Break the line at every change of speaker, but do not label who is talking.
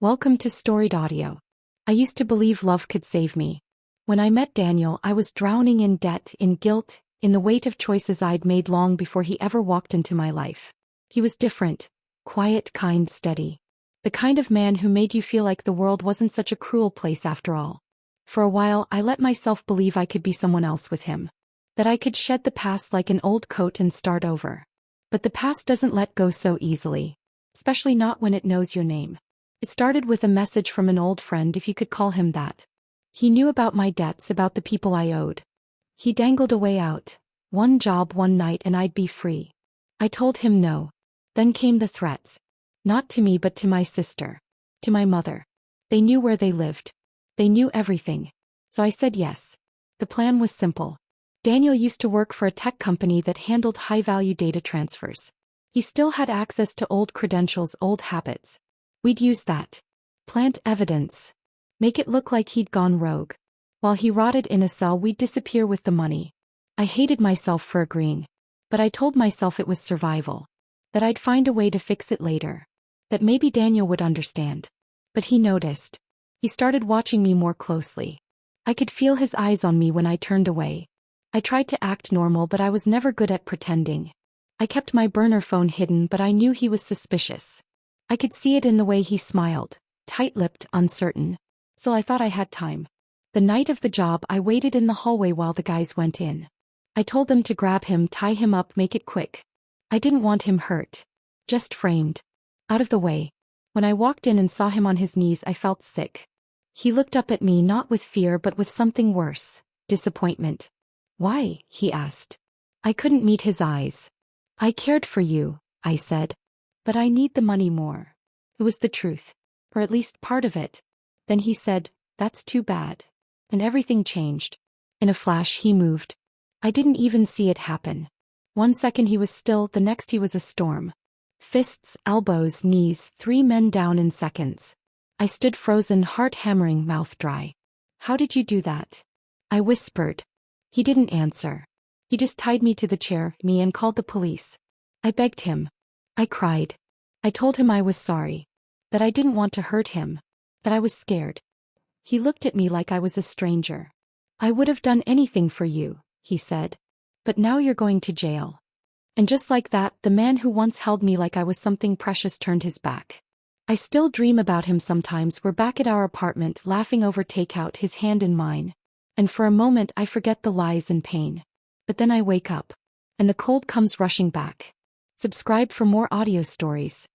Welcome to Storied Audio. I used to believe love could save me. When I met Daniel, I was drowning in debt, in guilt, in the weight of choices I'd made long before he ever walked into my life. He was different, quiet, kind, steady. The kind of man who made you feel like the world wasn't such a cruel place after all. For a while, I let myself believe I could be someone else with him. That I could shed the past like an old coat and start over. But the past doesn't let go so easily. Especially not when it knows your name. It started with a message from an old friend, if you could call him that. He knew about my debts, about the people I owed. He dangled a way out. One job, one night, and I'd be free. I told him no. Then came the threats. Not to me but to my sister. To my mother. They knew where they lived. They knew everything. So I said yes. The plan was simple. Daniel used to work for a tech company that handled high-value data transfers. He still had access to old credentials, old habits. We'd use that. Plant evidence. Make it look like he'd gone rogue. While he rotted in a cell, we'd disappear with the money. I hated myself for agreeing. But I told myself it was survival. That I'd find a way to fix it later. That maybe Daniel would understand. But he noticed. He started watching me more closely. I could feel his eyes on me when I turned away. I tried to act normal, but I was never good at pretending. I kept my burner phone hidden, but I knew he was suspicious. I could see it in the way he smiled, tight-lipped, uncertain. So I thought I had time. The night of the job, I waited in the hallway while the guys went in. I told them to grab him, tie him up, make it quick. I didn't want him hurt. Just framed. Out of the way. When I walked in and saw him on his knees, I felt sick. He looked up at me, not with fear but with something worse, disappointment. Why? He asked. I couldn't meet his eyes. I cared for you, I said. But I need the money more. It was the truth. Or at least part of it. Then he said, that's too bad. And everything changed. In a flash he moved. I didn't even see it happen. 1 second he was still, the next he was a storm. Fists, elbows, knees, 3 men down in seconds. I stood frozen, heart hammering, mouth dry. How did you do that? I whispered. He didn't answer. He just tied me to the chair, and called the police. I begged him. I cried. I told him I was sorry. That I didn't want to hurt him. That I was scared. He looked at me like I was a stranger. I would have done anything for you, he said. But now you're going to jail. And just like that, the man who once held me like I was something precious turned his back. I still dream about him sometimes. We're back at our apartment, laughing over takeout, his hand in mine. And for a moment I forget the lies and pain. But then I wake up. And the cold comes rushing back. Subscribe for more audio stories.